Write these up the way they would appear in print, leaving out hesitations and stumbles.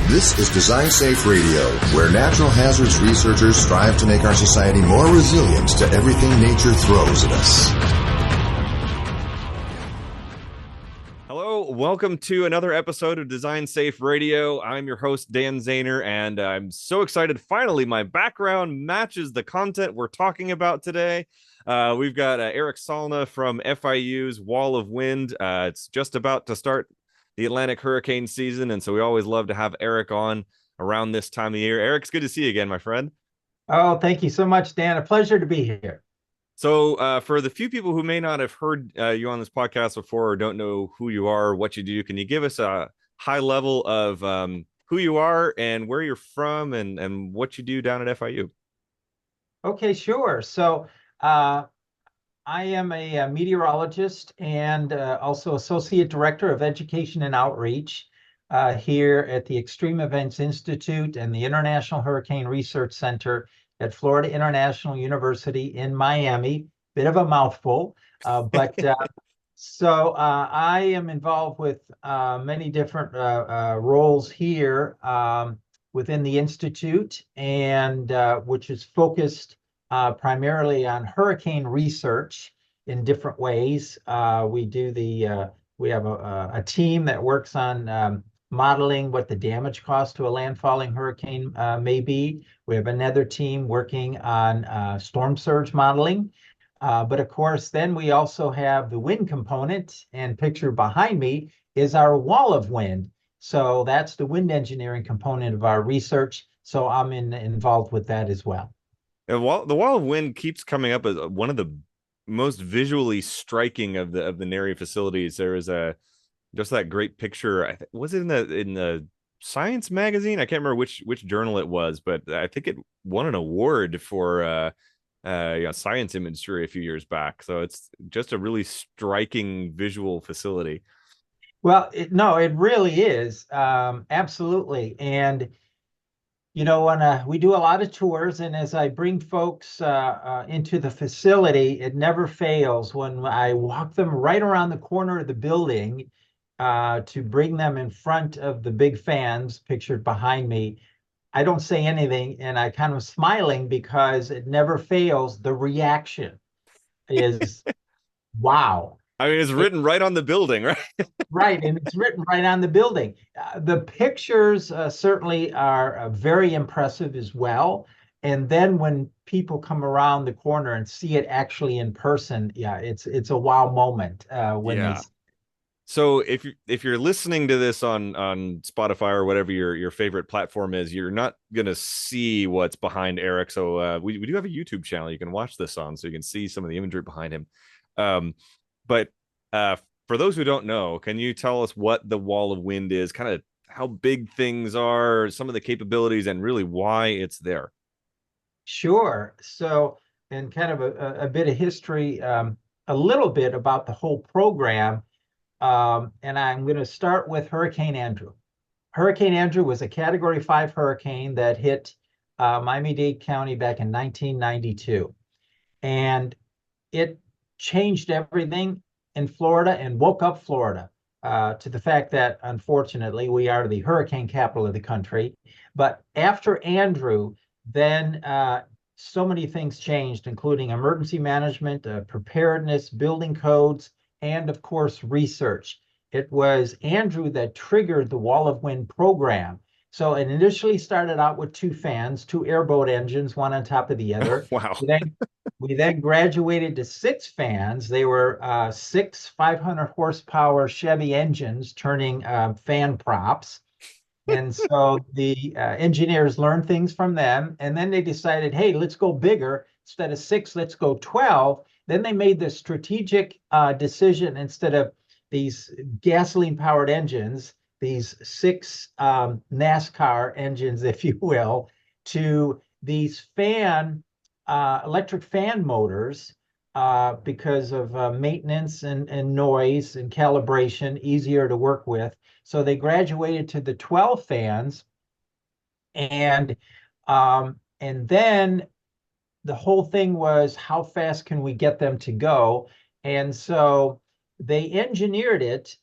This is Design Safe Radio, where natural hazards researchers strive to make our society more resilient to everything nature throws at us. Hello, welcome to another episode of Design Safe Radio. I'm your host, Dan Zahner, and I'm so excited. Finally, my background matches the content we're talking about today. We've got Erik Salna from FIU's Wall of Wind. It's just about to start the Atlantic hurricane season, and so we always love to have Erik on around this time of year. Erik, it's good to see you again, my friend. Oh, thank you so much, Dan. A pleasure to be here. So for the few people who may not have heard you on this podcast before or don't know who you are or what you do, can you give us a high level of who you are and where you're from and what you do down at FIU? Okay, sure. So I am a meteorologist and also Associate Director of Education and Outreach here at the Extreme Events Institute and the International Hurricane Research Center at Florida International University in Miami. Bit of a mouthful, but so I am involved with many different roles here within the Institute, and which is focused primarily on hurricane research in different ways. We have a team that works on modeling what the damage cost to a landfalling hurricane may be. We have another team working on storm surge modeling. But of course, then we also have the wind component, and picture behind me is our wall of wind. So that's the wind engineering component of our research. So I'm involved with that as well. The wall of wind keeps coming up as one of the most visually striking of the NARI facilities. There is just that great picture. Was it in the Science magazine? I can't remember which journal it was, but I think it won an award for science imagery a few years back. So it's just a really striking visual facility. Well, it really is. Absolutely. And when we do a lot of tours, and as I bring folks into the facility, it never fails when I walk them right around the corner of the building to bring them in front of the big fans pictured behind me. I don't say anything, and I kind of smiling because it never fails. The reaction is, wow. I mean, it's written right on the building, right? Right, and it's written right on the building. The pictures certainly are very impressive as well. And then when people come around the corner and see it actually in person, yeah, it's a wow moment when they. So if you're listening to this on Spotify or whatever your favorite platform is, you're not gonna see what's behind Erik. So we do have a YouTube channel you can watch this on, so you can see some of the imagery behind him. But for those who don't know, can you tell us what the Wall of Wind is, kind of how big things are, some of the capabilities, and really why it's there? Sure. So, and kind of a bit of history, a little bit about the whole program. And I'm going to start with Hurricane Andrew. Hurricane Andrew was a Category 5 hurricane that hit Miami-Dade County back in 1992. And it changed everything in Florida and woke up Florida to the fact that, unfortunately, we are the hurricane capital of the country. But after Andrew, then so many things changed, including emergency management, preparedness, building codes, and of course, research. It was Andrew that triggered the Wall of Wind program. So it initially started out with 2 fans, 2 airboat engines, one on top of the other. Wow. We then graduated to 6 fans. They were 6 500 horsepower Chevy engines turning fan props. And so the engineers learned things from them. And then they decided, hey, let's go bigger. Instead of 6, let's go 12. Then they made the strategic decision, instead of these gasoline-powered engines, these 6 NASCAR engines, if you will, to these electric fan motors because of maintenance and noise and calibration, easier to work with. So they graduated to the 12 fans, and then the whole thing was, how fast can we get them to go? And so they engineered it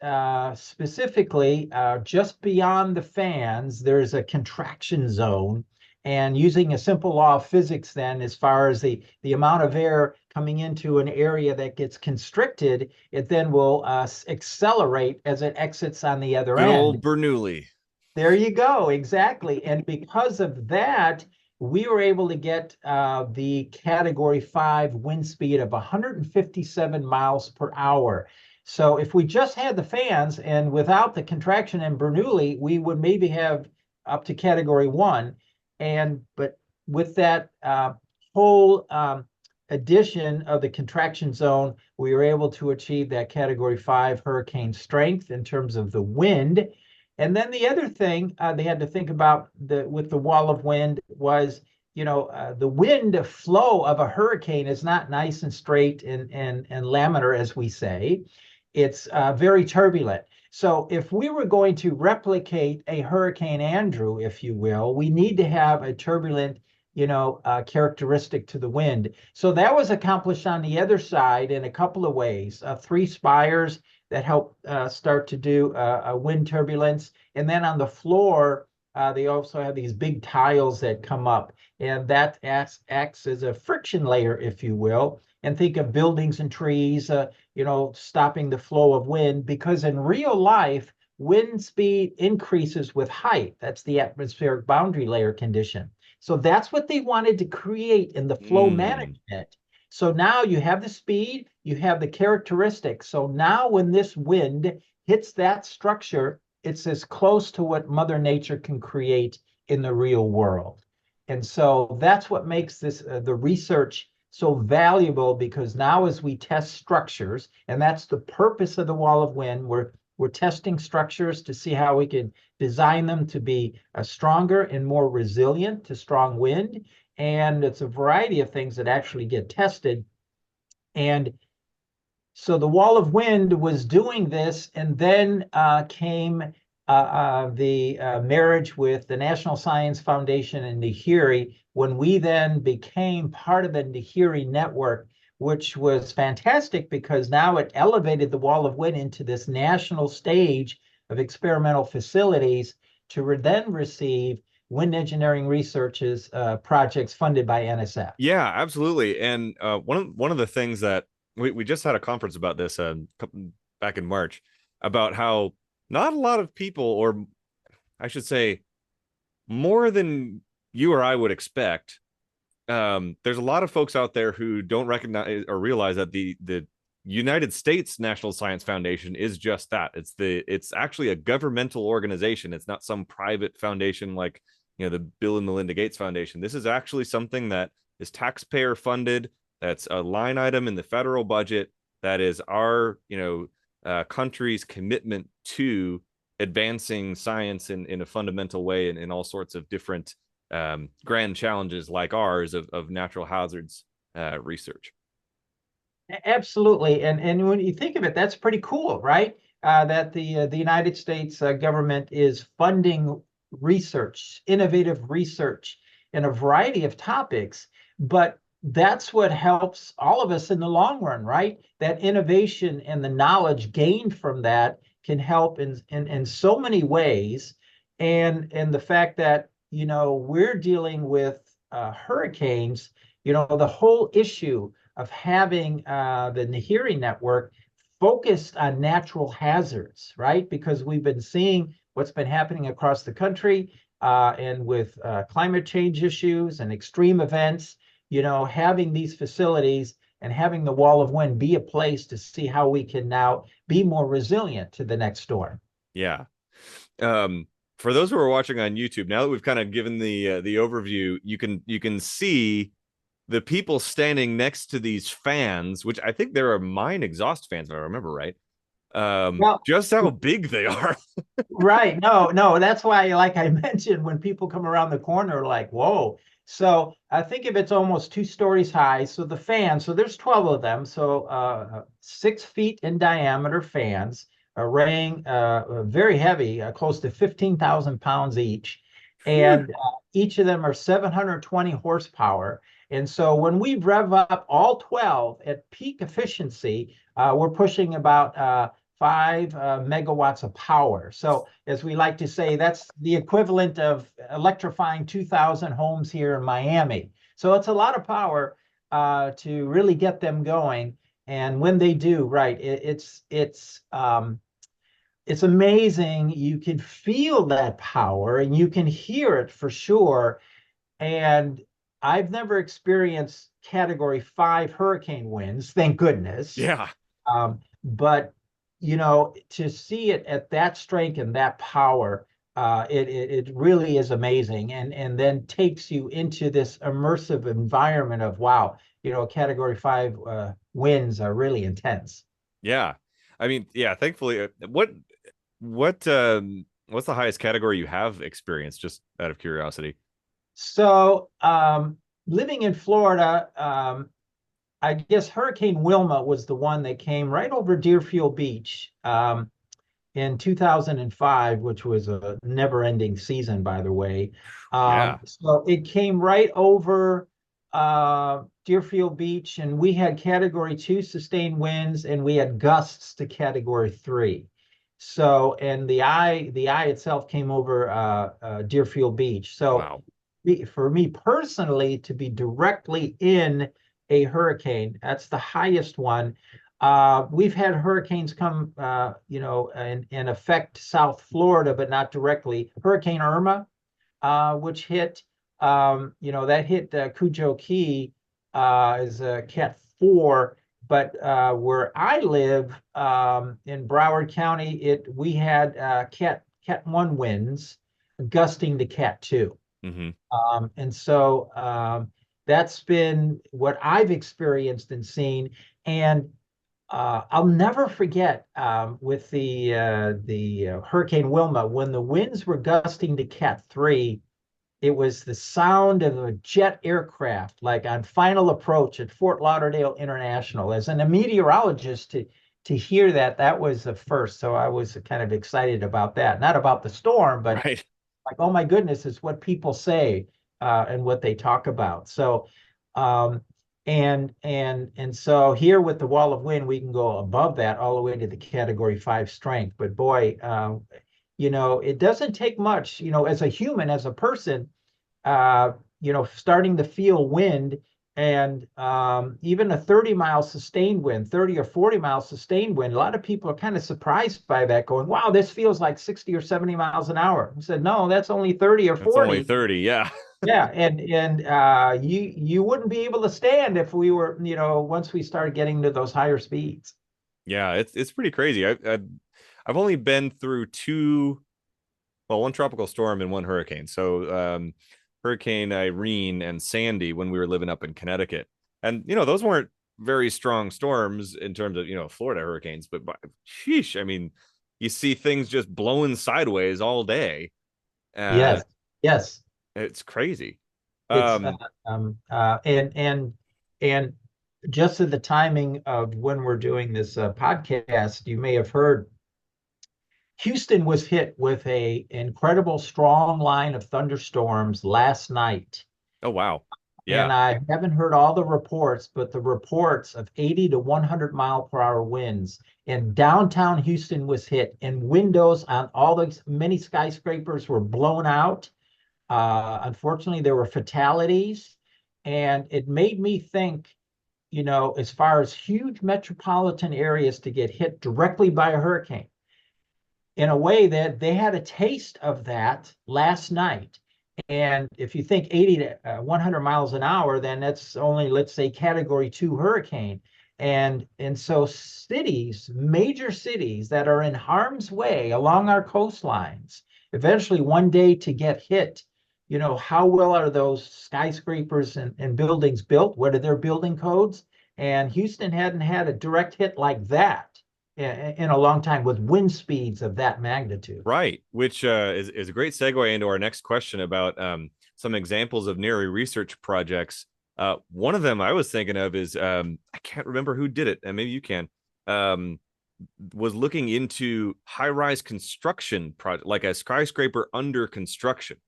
specifically just beyond the fans. There's a contraction zone, and using a simple law of physics, then, as far as the amount of air coming into an area that gets constricted, it then will accelerate as it exits on the other Good end. old Bernoulli. There you go, exactly. And because of that, we were able to get the Category 5 wind speed of 157 miles per hour. So if we just had the fans and without the contraction and Bernoulli, we would maybe have up to Category 1. But with that whole addition of the contraction zone, we were able to achieve that Category 5 hurricane strength in terms of the wind. And then the other thing they had to think about with the wall of wind was, the wind flow of a hurricane is not nice and straight and laminar, as we say. It's very turbulent. So if we were going to replicate a Hurricane Andrew, if you will, we need to have a turbulent, characteristic to the wind. So that was accomplished on the other side in a couple of ways. 3 spires that help start to do a wind turbulence. And then on the floor, they also have these big tiles that come up, and that acts as a friction layer, if you will. And think of buildings and trees, stopping the flow of wind, because in real life, wind speed increases with height. That's the atmospheric boundary layer condition. So that's what they wanted to create in the flow management. So now you have the speed, you have the characteristics. So now when this wind hits that structure, it's as close to what Mother Nature can create in the real world. And so that's what makes this the research so valuable, because now as we test structures, and that's the purpose of the wall of wind, we're testing structures to see how we can design them to be stronger and more resilient to strong wind. And it's a variety of things that actually get tested. And so the wall of wind was doing this, and then came the marriage with the National Science Foundation and Nahiri, when we then became part of the Nahiri network, which was fantastic because now it elevated the wall of wind into this national stage of experimental facilities to then receive wind engineering researches projects funded by NSF. Yeah, absolutely. And one of the things that we just had a conference about this back in March, about how not a lot of people, or I should say more than you or I would expect, there's a lot of folks out there who don't recognize or realize that the United States National Science Foundation is just that. It's actually a governmental organization. It's not some private foundation like, the Bill and Melinda Gates Foundation. This is actually something that is taxpayer funded. That's a line item in the federal budget. That is our, country's commitment to advancing science in a fundamental way, and in all sorts of different grand challenges like ours of natural hazards research. Absolutely. And when you think of it, that's pretty cool, right? That the United States government is funding research, innovative research in a variety of topics. But that's what helps all of us in the long run, right? That innovation and the knowledge gained from that can help in so many ways. And the fact that, we're dealing with hurricanes, the whole issue of having the Nahiri network focused on natural hazards, right? Because we've been seeing what's been happening across the country and with climate change issues and extreme events, having these facilities and having the wall of wind be a place to see how we can now be more resilient to the next storm. Yeah. For those who are watching on YouTube, now that we've kind of given the overview, you can see the people standing next to these fans, which I think there are mine exhaust fans, if I remember right. Just how big they are. Right. No, that's why, like I mentioned, when people come around the corner, like, whoa. So I think if it's almost 2 stories high, so the fans, so there's 12 of them, so 6 feet in diameter fans, weighing very heavy, close to 15,000 pounds each. And each of them are 720 horsepower. And so when we rev up all 12 at peak efficiency, we're pushing about 5 megawatts of power. So as we like to say, that's the equivalent of electrifying 2,000 homes here in Miami. So it's a lot of power to really get them going. And when they do, right, it's amazing. You can feel that power and you can hear it for sure. And I've never experienced Category 5 hurricane winds, thank goodness. Yeah. But to see it at that strength and that power, it really is amazing, and then takes you into this immersive environment of wow, Category 5 winds are really intense. Yeah. I mean, yeah, thankfully, what's the highest category you have experienced, just out of curiosity? So, living in Florida, I guess Hurricane Wilma was the one that came right over Deerfield Beach in 2005, which was a never-ending season, by the way. Yeah. So it came right over Deerfield Beach, and we had Category 2 sustained winds, and we had gusts to Category 3. So, and the eye itself came over Deerfield Beach. So Wow. for me personally, to be directly in a hurricane, that's the highest one. We've had hurricanes come, and affect South Florida, but not directly. Hurricane Irma, which hit, that hit Cujo Key is a Cat 4. But where I live in Broward County, we had Cat 1 winds gusting to Cat 2. Mm-hmm. And so that's been what I've experienced and seen. And I'll never forget with the Hurricane Wilma, when the winds were gusting to Cat 3, it was the sound of a jet aircraft, like on final approach at Fort Lauderdale International. As a meteorologist, to hear that was the first. So I was kind of excited about that. Not about the storm, but Right. like, oh my goodness, it's what people say and what they talk about. So, and so here with the wall of wind, we can go above that all the way to the Category 5 strength. But boy, it doesn't take much, as a human, as a person, starting to feel wind, and even a 30-mile sustained wind, 30 or 40-mile sustained wind. A lot of people are kind of surprised by that, going, wow, this feels like 60 or 70 miles an hour. I said, no, that's only 30 or That's only 40. 30. Yeah. Yeah, and you wouldn't be able to stand if we were, once we started getting to those higher speeds. Yeah. It's pretty crazy. I've only been through one tropical storm and one hurricane. So Hurricane Irene and Sandy when we were living up in Connecticut. And those weren't very strong storms in terms of, Florida hurricanes, but sheesh, I mean, you see things just blowing sideways all day. Yes, yes. It's crazy. It's Um, and just at the timing of when we're doing this podcast, you may have heard Houston was hit with a incredible strong line of thunderstorms last night. oh wow. Yeah. And I haven't heard all the reports, but the reports of 80 to 100 mile per hour winds. And downtown Houston was hit, and windows on all the many skyscrapers were blown out. Unfortunately, there were fatalities. And it made me think, as far as huge metropolitan areas to get hit directly by a hurricane, in a way that they had a taste of that last night. And if you think 80 to 100 miles an hour, then that's only, let's say, Category 2 hurricane. And so cities, major cities that are in harm's way along our coastlines, eventually one day to get hit, how well are those skyscrapers and buildings built? What are their building codes? And Houston hadn't had a direct hit like that in a long time with wind speeds of that magnitude. Right, which is a great segue into our next question about some examples of NARI research projects. One of them I was thinking of is I can't remember who did it, and maybe you can. Was looking into high-rise construction project, like a skyscraper under construction,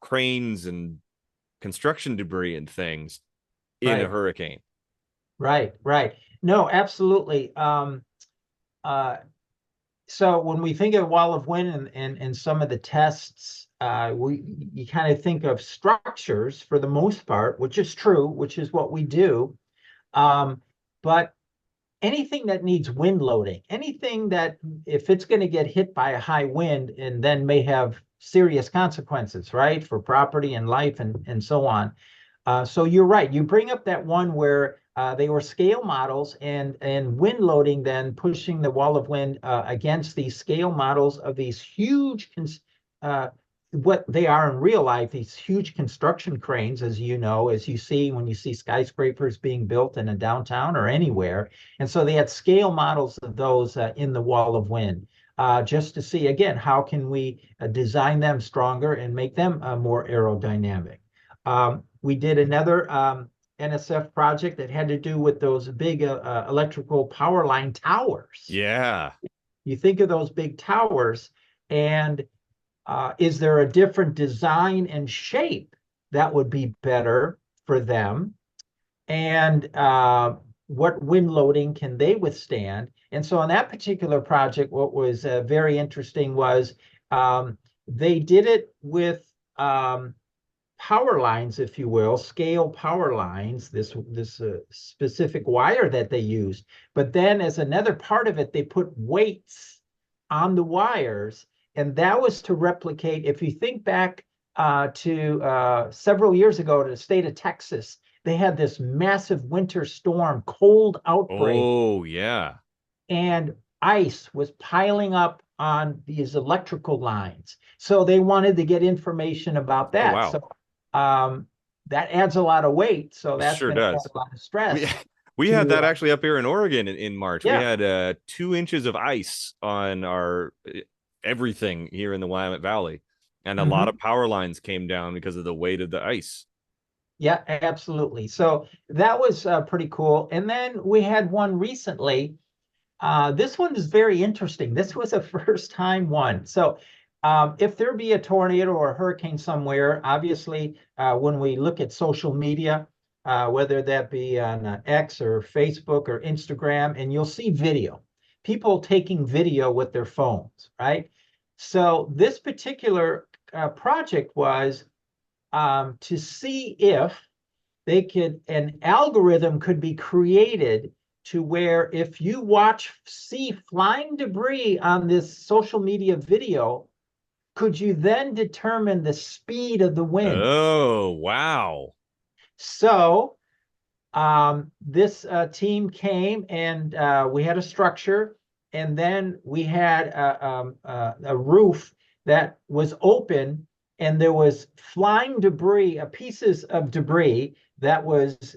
cranes and construction debris and things. in a hurricane. Right, right. No, absolutely. Uh, so when we think of wall of wind and some of the tests, you kind of think of structures for the most part, which is true, which is what we do. But anything that needs wind loading, anything that if it's going to get hit by a high wind and then may have serious consequences, right, for property and life and so on. So you're right. You bring up that one where they were scale models and wind loading, then pushing the wall of wind against these scale models of these huge, what they are in real life, these huge construction cranes, as you know, as you see when you see skyscrapers being built in a downtown or anywhere. And so they had scale models of those in the wall of wind. Just to see, again, how can we design them stronger and make them more aerodynamic. We did another NSF project that had to do with those big electrical power line towers. Yeah. You think of those big towers, and is there a different design and shape that would be better for them? And what wind loading can they withstand? And so on that particular project, what was very interesting was they did it with power lines, if you will, scale power lines, this specific wire that they used. But then as another part of it, they put weights on the wires. And that was to replicate, if you think back to several years ago to the state of Texas, they had this massive winter storm, cold outbreak. Oh, yeah. And ice was piling up on these electrical lines. So they wanted to get information about that. Oh, wow. So that adds a lot of weight. So that's sure going to add does. a lot of stress. We had that actually up here in Oregon in March. Yeah. We had 2 inches of ice on our everything here in the Willamette Valley. And a lot of power lines came down because of the weight of the ice. Yeah, absolutely. So that was pretty cool. And then we had one recently. This one is very interesting. This was a first time one. So if there be a tornado or a hurricane somewhere, obviously, when we look at social media, whether that be on X or Facebook or Instagram, and you'll see video, people taking video with their phones, right? So this particular project was to see if an algorithm could be created to where if you see flying debris on this social media video, could you then determine the speed of the wind? Oh, wow. So this team came and we had a structure, and then we had a roof that was open, and there was flying debris, pieces of debris that was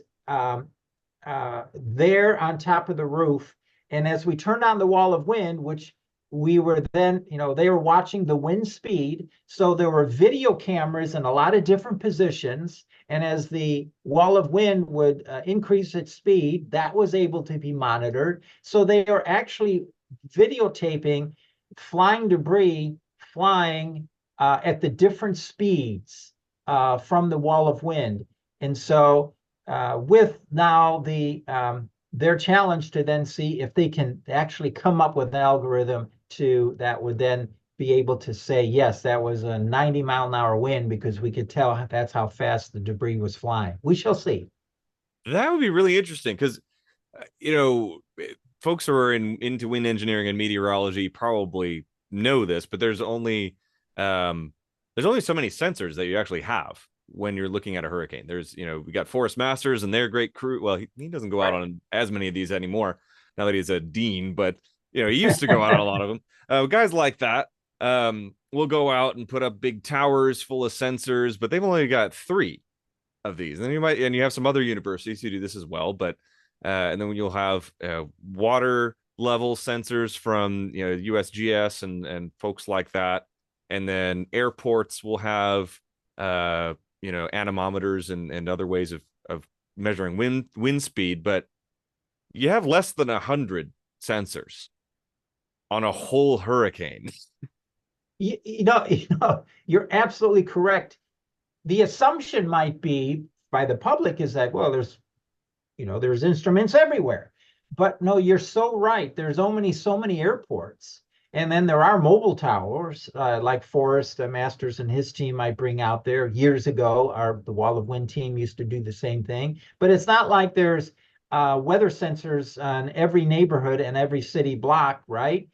there on top of the roof. And as we turned on the wall of wind, which we were then, they were watching the wind speed. So there were video cameras in a lot of different positions. And as the wall of wind would increase its speed, that was able to be monitored. So they are actually videotaping flying debris flying at the different speeds from the wall of wind. And so with now their challenge to then see if they can actually come up with an algorithm that would then be able to say, yes, that was a 90-mile-an-hour wind, because we could tell that's how fast the debris was flying. We shall see. That would be really interesting because, folks who are into wind engineering and meteorology probably know this, but there's only so many sensors that you actually have when you're looking at a hurricane. There's, we got Forrest Masters and their great crew. Well, he doesn't go out on as many of these anymore now that he's a dean, but he used to go out on a lot of them. Guys like that will go out and put up big towers full of sensors, but they've only got 3 of these. And you have some other universities who do this as well, but and then you'll have water level sensors from USGS and folks like that, and then airports will have anemometers and other ways of measuring wind speed, but you have less than 100 sensors on a whole hurricane. You're absolutely correct. The assumption might be by the public is that, well, there's there's instruments everywhere. But no, you're so right. There's so many airports. And then there are mobile towers, like Forrest Masters and his team might bring out there years ago. The Wall of Wind team used to do the same thing. But it's not like there's weather sensors on every neighborhood and every city block, right?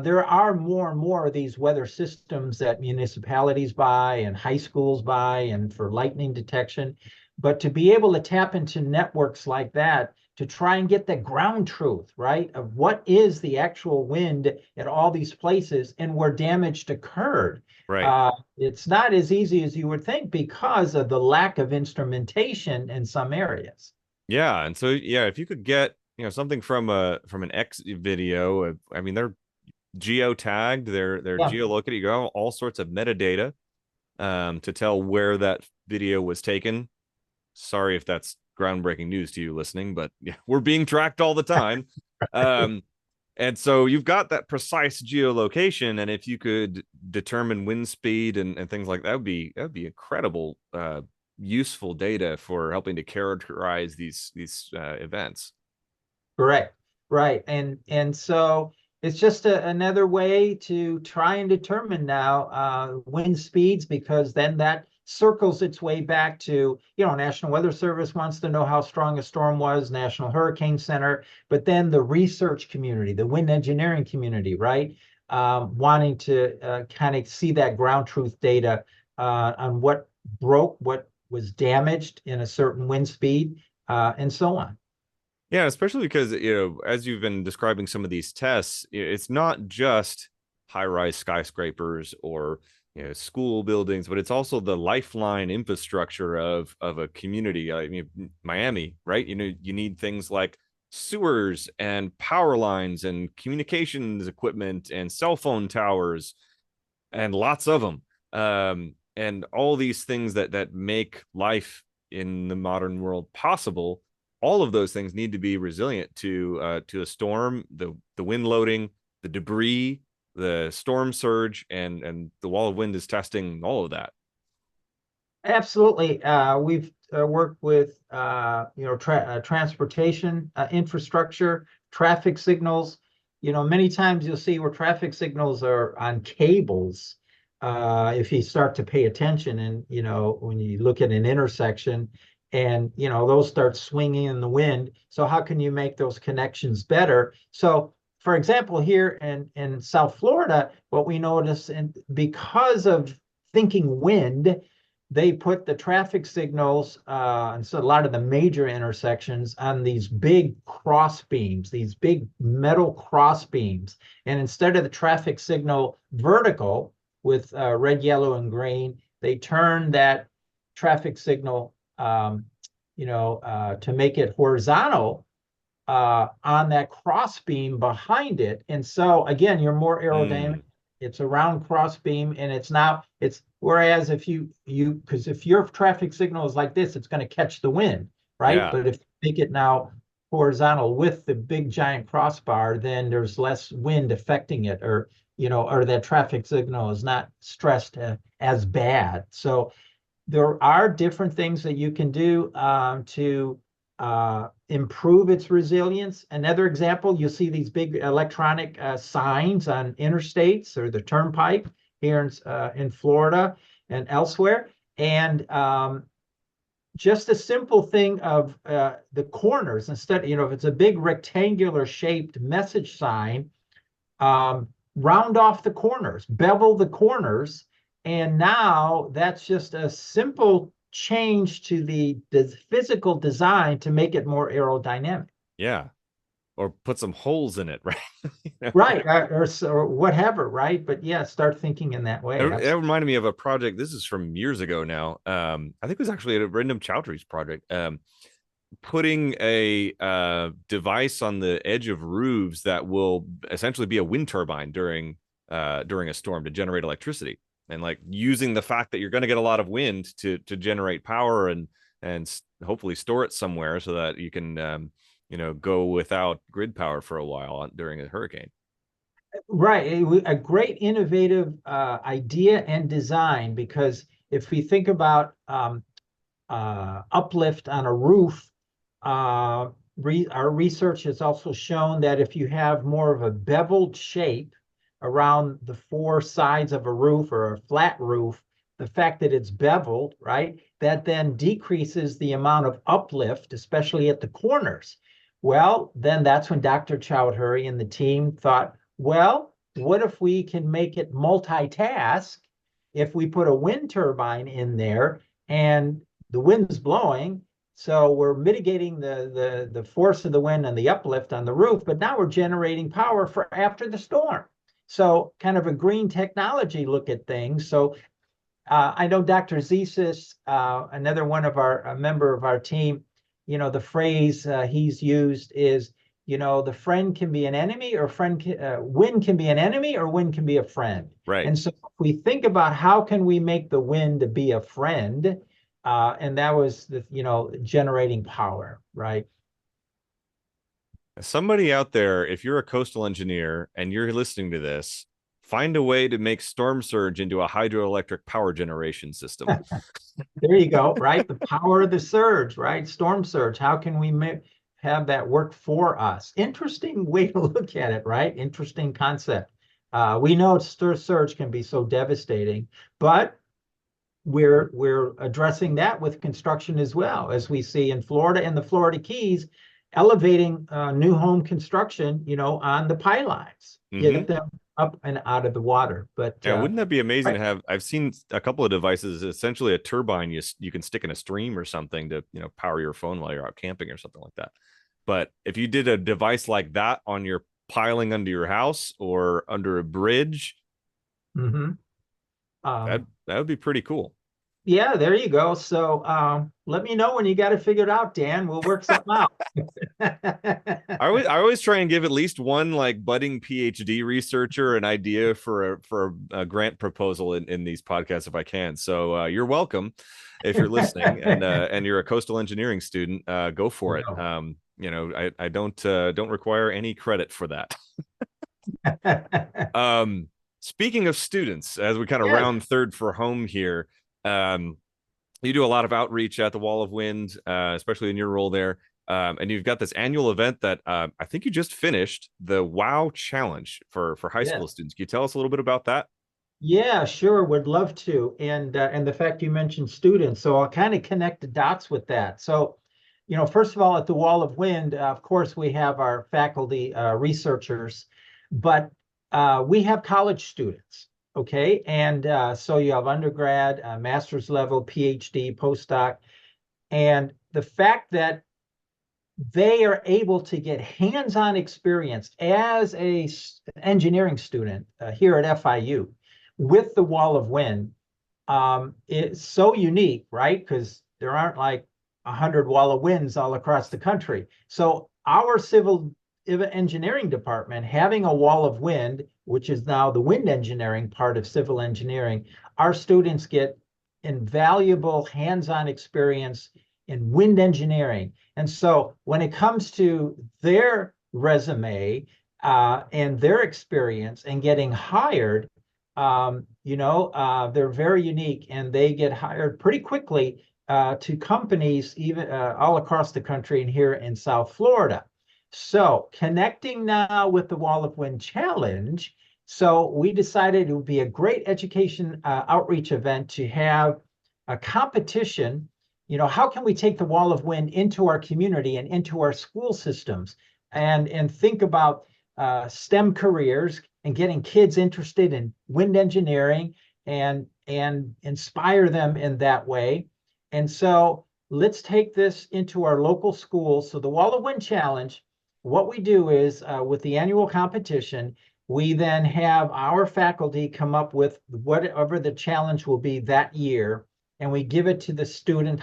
There are more and more of these weather systems that municipalities buy and high schools buy and for lightning detection. But to be able to tap into networks like that to try and get the ground truth, right, of what is the actual wind at all these places and where damage occurred. Right. It's not as easy as you would think because of the lack of instrumentation in some areas. Yeah, and so yeah, if you could get something from an X video, I mean they're geo-tagged, they're Yeah. geolocated. You got all sorts of metadata to tell where that video was taken. Sorry if that's groundbreaking news to you listening, but yeah, we're being tracked all the time. And so you've got that precise geolocation, and if you could determine wind speed and things like that, would be incredible, useful data for helping to characterize these events. Correct. Right. And so it's just another way to try and determine now wind speeds, because then that circles its way back to, National Weather Service wants to know how strong a storm was, National Hurricane Center, but then the research community, the wind engineering community, right? Wanting to kind of see that ground truth data on what broke, what was damaged in a certain wind speed, and so on. Yeah, especially because, as you've been describing some of these tests, it's not just high-rise skyscrapers or school buildings, but it's also the lifeline infrastructure of a community. I mean, Miami, right? You need things like sewers and power lines and communications equipment and cell phone towers and lots of them. And all these things that make life in the modern world possible. All of those things need to be resilient to a storm, the wind loading, the debris, the storm surge, and the wall of wind is testing all of that. Absolutely. We've worked with transportation infrastructure, traffic signals. Many times you'll see where traffic signals are on cables. If you start to pay attention, and when you look at an intersection, and those start swinging in the wind. So how can you make those connections better? So, for example, here in South Florida, what we notice, and because of thinking wind, they put the traffic signals, and so a lot of the major intersections on these big cross beams, these big metal cross beams. And instead of the traffic signal vertical with red, yellow, and green, they turn that traffic signal to make it horizontal on that cross beam behind it. And so again, you're more aerodynamic. It's a round cross beam, and it's whereas if because if your traffic signal is like this, it's going to catch the wind, right? Yeah. But if you make it now horizontal with the big giant crossbar, then there's less wind affecting it, or that traffic signal is not stressed as bad. So there are different things that you can do to improve its resilience. Another example, you'll see these big electronic signs on interstates or the turnpike here in Florida and elsewhere. And just a simple thing of the corners, instead, if it's a big rectangular shaped message sign, round off the corners, bevel the corners. And now that's just a simple change to the physical design to make it more aerodynamic. Yeah. Or put some holes in it, right? Right. Or whatever, right? But yeah, start thinking in that way. It reminded me of a project. This is from years ago now. I think it was actually a Random Chowdhury's project. Putting a device on the edge of roofs that will essentially be a wind turbine during a storm to generate electricity. And like using the fact that you're going to get a lot of wind to generate power and hopefully store it somewhere so that you can go without grid power for a while during a hurricane. Right, a great innovative idea and design, because if we think about uplift on a roof, our research has also shown that if you have more of a beveled shape around the four sides of a roof or a flat roof, the fact that it's beveled, right, that then decreases the amount of uplift, especially at the corners. Well, then that's when Dr. Chowdhury and the team thought, well, what if we can make it multitask? If we put a wind turbine in there and the wind's blowing, so we're mitigating the force of the wind and the uplift on the roof, but now we're generating power for after the storm. So kind of a green technology look at things. So I know Dr. Zesis, another one of a member of our team, the phrase he's used is, the friend can be an enemy or wind can be an enemy or wind can be a friend. Right. And so if we think about how can we make the wind to be a friend, and that was generating power, right? Somebody out there, if you're a coastal engineer and you're listening to this, find a way to make storm surge into a hydroelectric power generation system. There you go, right? The power of the surge, right? Storm surge. How can we have that work for us? Interesting way to look at it, right? Interesting concept. We know surge can be so devastating, but we're addressing that with construction as well, as we see in Florida and the Florida Keys, elevating new home construction, on the pylons, get them up and out of the water. But yeah, wouldn't that be amazing to right. have? I've seen a couple of devices, essentially a turbine you can stick in a stream or something to power your phone while you're out camping or something like that. But if you did a device like that on your piling under your house or under a bridge, Mm-hmm. that would be pretty cool. Yeah, there you go. So let me know when you got it figured out, Dan. We'll work something out. I always try and give at least one like budding PhD researcher an idea for a grant proposal in these podcasts if I can. So you're welcome if you're listening and you're a coastal engineering student. Go for it. I don't require any credit for that. Speaking of students, as we kind of round third for home here, you do a lot of outreach at the Wall of Wind, especially in your role there. And you've got this annual event that I think you just finished, the WOW Challenge for high school students. Can you tell us a little bit about that? Yeah, sure. Would love to. And the fact you mentioned students, so I'll kind of connect the dots with that. So, first of all, at the Wall of Wind, of course, we have our faculty researchers, but we have college students. Okay. And so you have undergrad, master's level, PhD, postdoc. And the fact that they are able to get hands-on experience as a engineering student here at FIU with the Wall of Wind, it's so unique, right? Because there aren't like 100 Wall of Winds all across the country. So our civil engineering department having a Wall of Wind, which is now the wind engineering part of civil engineering, our students get invaluable hands-on experience in wind engineering. And so when it comes to their resume and their experience and getting hired, they're very unique and they get hired pretty quickly to companies even all across the country and here in South Florida. So connecting now with the Wall of Wind Challenge, so we decided it would be a great education outreach event to have a competition. How can we take the Wall of Wind into our community and into our school systems and think about STEM careers and getting kids interested in wind engineering and inspire them in that way. And so let's take this into our local schools. So the Wall of Wind Challenge, what we do is with the annual competition, we then have our faculty come up with whatever the challenge will be that year, and we give it to the student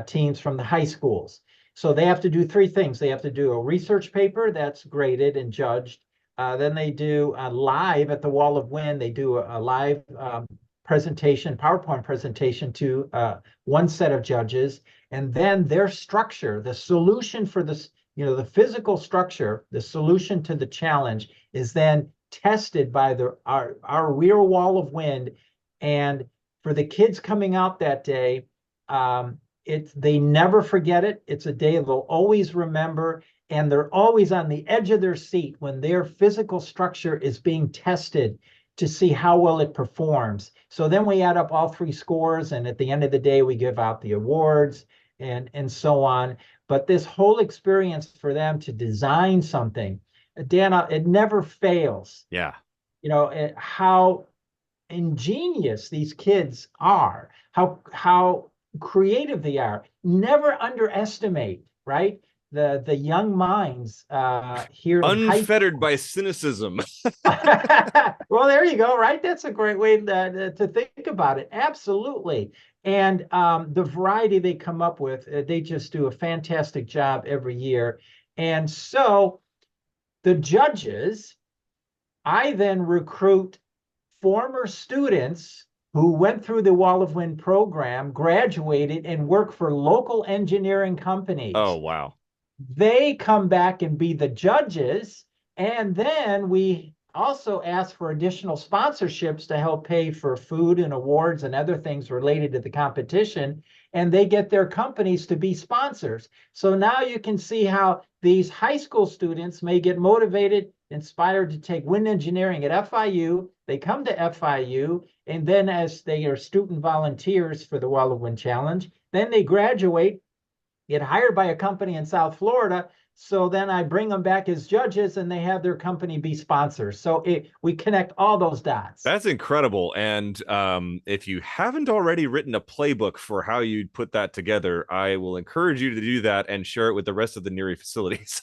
teams from the high schools. So they have to do three things. They have to do a research paper that's graded and judged. Then they do live at the Wall of Wind. They do a live presentation, PowerPoint presentation to one set of judges. And then their structure, the solution for this, the physical structure, the solution to the challenge is then tested by our real Wall of Wind. And for the kids coming out that day, they never forget it. It's a day they'll always remember, and they're always on the edge of their seat when their physical structure is being tested to see how well it performs. So then we add up all three scores, and at the end of the day, we give out the awards and so on. But this whole experience for them to design something, Dan, it never fails. Yeah. How ingenious these kids are, how creative they are. Never underestimate, right? The young minds here in high Unfettered by cynicism. well, there you go, right? That's a great way to think about it. Absolutely. And the variety they come up with, they just do a fantastic job every year. And so the judges, I then recruit former students who went through the Wall of Wind program, graduated, and work for local engineering companies. Oh, wow. They come back and be the judges. And then we also ask for additional sponsorships to help pay for food and awards and other things related to the competition. And they get their companies to be sponsors. So now you can see how these high school students may get motivated, inspired to take wind engineering at FIU. They come to FIU, and then as they are student volunteers for the Wall of Wind Challenge, then they graduate, get hired by a company in South Florida. So then I bring them back as judges, and they have their company be sponsors. So we connect all those dots. That's incredible. And if you haven't already written a playbook for how you'd put that together, I will encourage you to do that and share it with the rest of the NERI facilities.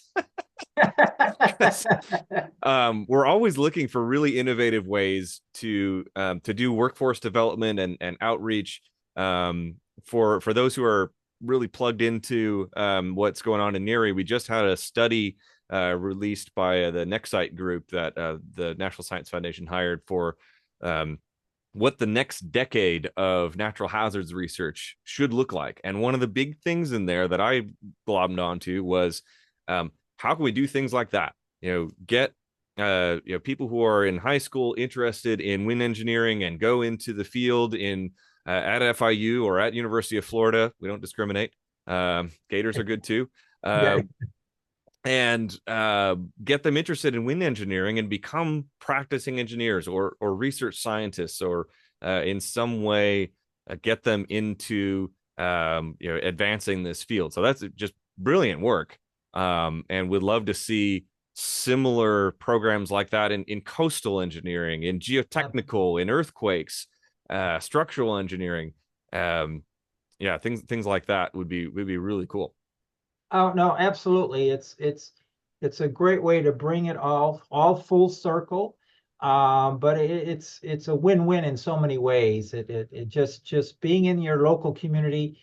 We're always looking for really innovative ways to do workforce development and outreach for those who are really plugged into what's going on in NERI. We just had a study released by the Nexite group that the National Science Foundation hired for what the next decade of natural hazards research should look like. And one of the big things in there that I glommed onto was how can we do things like that? Get people who are in high school interested in wind engineering and go into the field at FIU or at University of Florida. We don't discriminate. Gators are good too. And get them interested in wind engineering and become practicing engineers or research scientists, or in some way get them into advancing this field. So that's just brilliant work. And would love to see similar programs like that in coastal engineering, in geotechnical, in earthquakes, structural engineering. Things like that would be really cool. Oh no, absolutely. It's a great way to bring it all full circle. But it's a win-win in so many ways. It just being in your local community,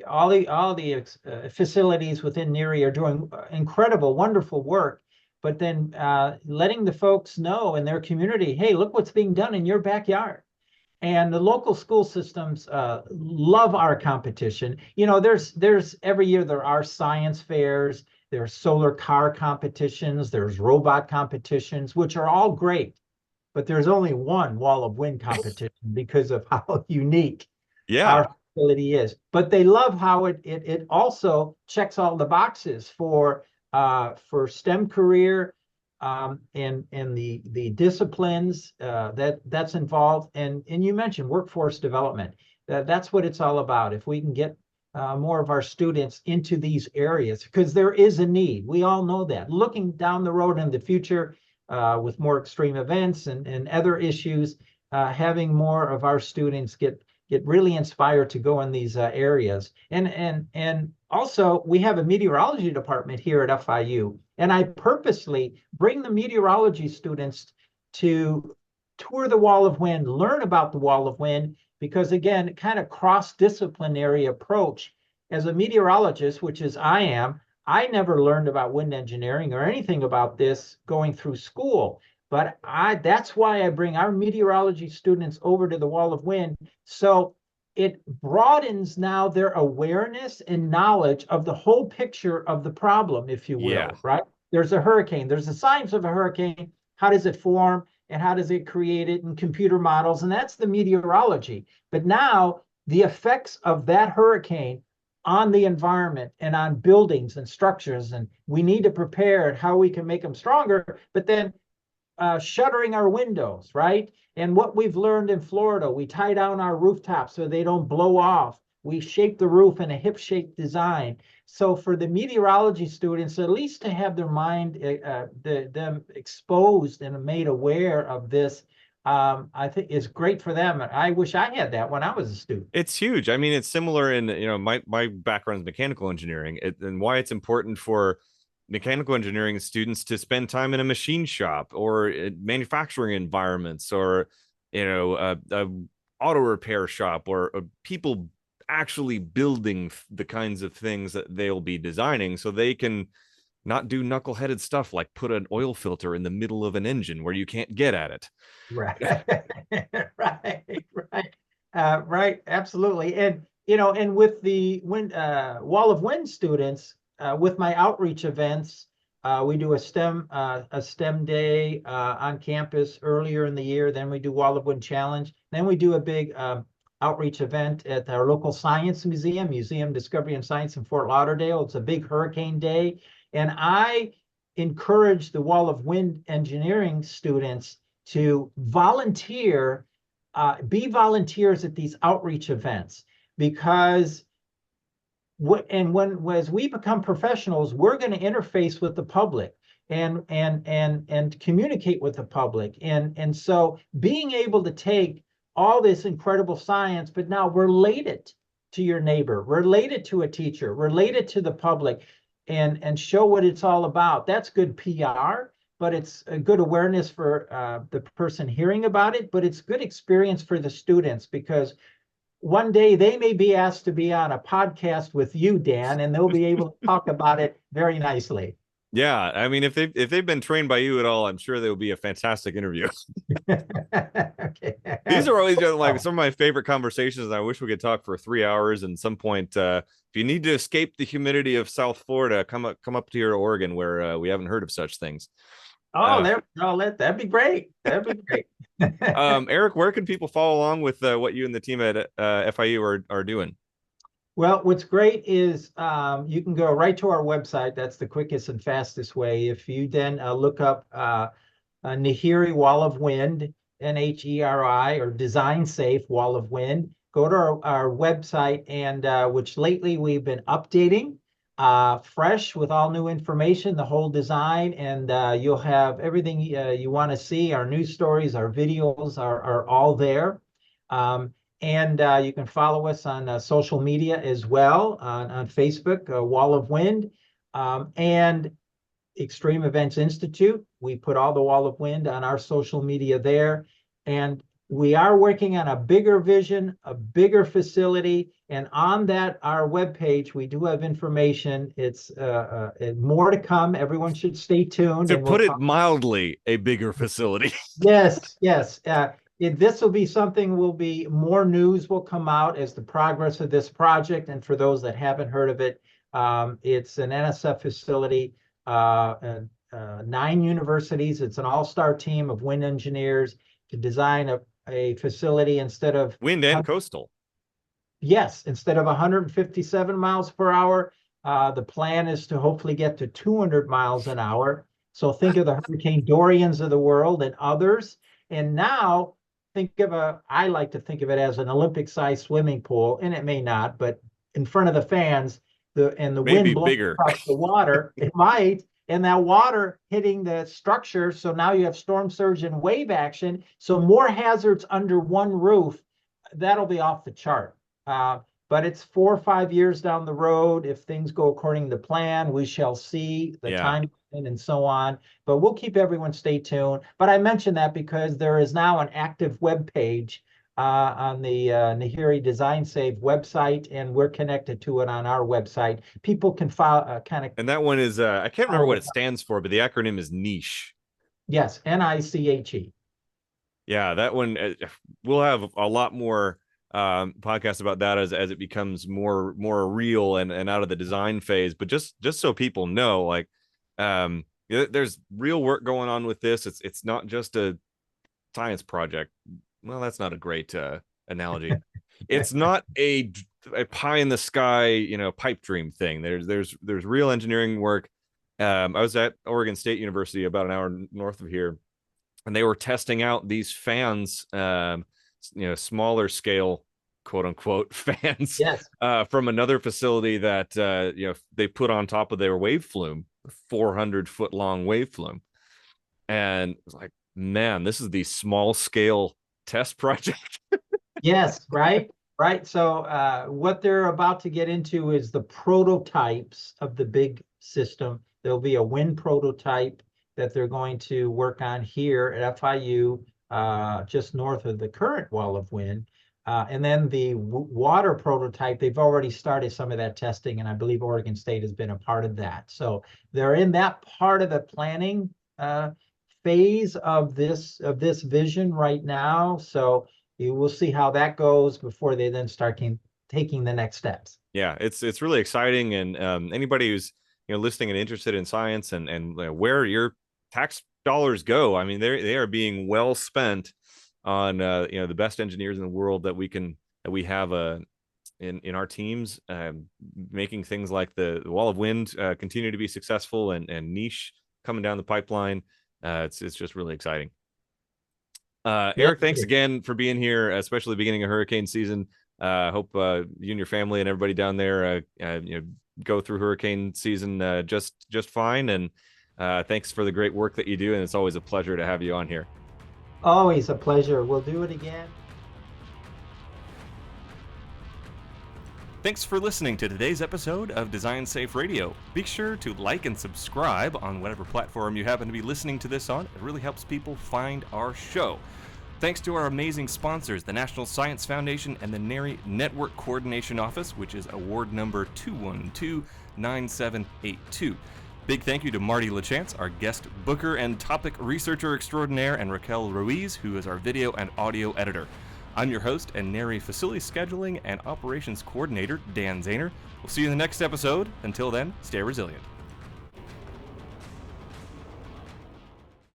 all the facilities within NERI are doing incredible, wonderful work. But then letting the folks know in their community, hey, look what's being done in your backyard. And the local school systems love our competition. There's every year there are science fairs, there's solar car competitions, there's robot competitions, which are all great. But there's only one Wall of Wind competition because of how unique our facility is. But they love how it also checks all the boxes for STEM career, and the disciplines that's involved, and you mentioned workforce development. That's what it's all about. If we can get more of our students into these areas, because there is a need. We all know that. Looking down the road in the future with more extreme events and other issues, having more of our students get really inspired to go in these areas. And also, we have a meteorology department here at FIU, and I purposely bring the meteorology students to tour the Wall of Wind, learn about the Wall of Wind, because again, kind of cross-disciplinary approach. As a meteorologist, which is I am, I never learned about wind engineering or anything about this going through school. But that's why I bring our meteorology students over to the Wall of Wind. So it broadens now their awareness and knowledge of the whole picture of the problem, if you will, right? There's a hurricane. There's the science of a hurricane. How does it form? And how does it create it in computer models? And that's the meteorology. But now the effects of that hurricane on the environment and on buildings and structures, and we need to prepare how we can make them stronger, but then shuttering our windows, right? And what we've learned in Florida, we tie down our rooftops so they don't blow off. We shape the roof in a hip-shaped design. So for the meteorology students, at least to have their mind, them exposed and made aware of this, I think is great for them. I wish I had that when I was a student. It's huge. I mean, it's similar in, my background is mechanical engineering, and why it's important for mechanical engineering students to spend time in a machine shop or manufacturing environments, or a auto repair shop, or people actually building the kinds of things that they'll be designing, so they can not do knuckleheaded stuff like put an oil filter in the middle of an engine where you can't get at it. Right, right, absolutely. And and with the Wall of Wind students, with my outreach events, we do a STEM day on campus earlier in the year. Then we do Wall of Wind Challenge. Then we do a big outreach event at our local science museum, Museum Discovery and Science in Fort Lauderdale. It's a big hurricane day. And I encourage the Wall of Wind engineering students to volunteer, be volunteers at these outreach events, because as we become professionals, we're going to interface with the public and communicate with the public. And so being able to take all this incredible science, but now relate it to your neighbor, relate it to a teacher, relate it to the public, and show what it's all about. That's good PR, but it's a good awareness for the person hearing about it, but it's good experience for the students, because one day they may be asked to be on a podcast with you, Dan, and they'll be able to talk about it very nicely. Yeah, I mean, if they've been trained by you at all, I'm sure they will be a fantastic interview. Okay. These are always like some of my favorite conversations, and I wish we could talk for 3 hours. And some point, if you need to escape the humidity of South Florida, come up to here to Oregon, where we haven't heard of such things. That'd be great. That'd be great. Erik, where can people follow along with what you and the team at FIU are doing? Well, what's great is you can go right to our website. That's the quickest and fastest way. If you then look up Neheri Wall of Wind, NHERI, or Design Safe Wall of Wind, go to our website, and which lately we've been updating, fresh with all new information, the whole design, and you'll have everything you want to see. Our news stories, our videos are all there. And you can follow us on social media as well, on Facebook, Wall of Wind, and Extreme Events Institute. We put all the Wall of Wind on our social media there. And we are working on a bigger vision, a bigger facility. And on that, our webpage, we do have information. It's more to come. Everyone should stay tuned. To put it mildly, a bigger facility. Yes. This will be something, more news will come out as the progress of this project. And for those that haven't heard of it, it's an NSF facility, 9 universities. It's an all-star team of wind engineers to design a facility instead of wind and coastal. Yes, instead of 157 miles per hour, the plan is to hopefully get to 200 miles an hour. So think of the Hurricane Dorians of the world and others. And now I like to think of it as an Olympic-sized swimming pool, and it may not, but in front of the fans, the wind blowing across the water, it might, and that water hitting the structure. So now you have storm surge and wave action. So more hazards under one roof. That'll be off the chart. But it's 4 or 5 years down the road. If things go according to plan, we shall see the time and so on. But we'll keep everyone stay tuned. But I mentioned that because there is now an active web page on the Neheri Design Save website, and we're connected to it on our website. People can file And that one is I can't remember what it stands for, but the acronym is NICHE. Yes, NICHE. Yeah, that one we'll have a lot more podcasts about that as it becomes more real and out of the design phase. But just so people know, like there's real work going on with this. It's not just a science project. Well, that's not a great analogy. It's not a a pie in the sky, pipe dream thing. There's real engineering work. I was at Oregon State University, about an hour north of here, and they were testing out these fans, smaller scale, quote unquote, fans, Yes. from another facility that they put on top of their wave flume, 400-foot long wave flume, and it's like, man, this is the small scale test project. Yes, right, right. So what they're about to get into is the prototypes of the big system. There'll be a wind prototype that they're going to work on here at FIU, just north of the current wall of wind. And then the water prototype, they've already started some of that testing, and I believe Oregon State has been a part of that. So they're in that part of the planning phase of this vision right now. So you will see how that goes before they then start taking the next steps. Yeah, it's really exciting, and anybody who's listening and interested in science and where your tax dollars go, I mean, they are being well spent on the best engineers in the world that we have in our teams, making things like the wall of wind continue to be successful, and niche coming down the pipeline. It's just really exciting. Erik, thanks again for being here, especially the beginning of hurricane season. Hope you and your family and everybody down there go through hurricane season just fine. And thanks for the great work that you do. And it's always a pleasure to have you on here. Always a pleasure. We'll do it again. Thanks for listening to today's episode of Design Safe Radio. Be sure to like and subscribe on whatever platform you happen to be listening to this on. It really helps people find our show. Thanks to our amazing sponsors, the National Science Foundation and the NARI Network Coordination Office, which is award number 2129782. Big thank you to Marty LaChance, our guest booker and topic researcher extraordinaire, and Raquel Ruiz, who is our video and audio editor. I'm your host and NARI Facility Scheduling and Operations Coordinator, Dan Zahner. We'll see you in the next episode. Until then, stay resilient.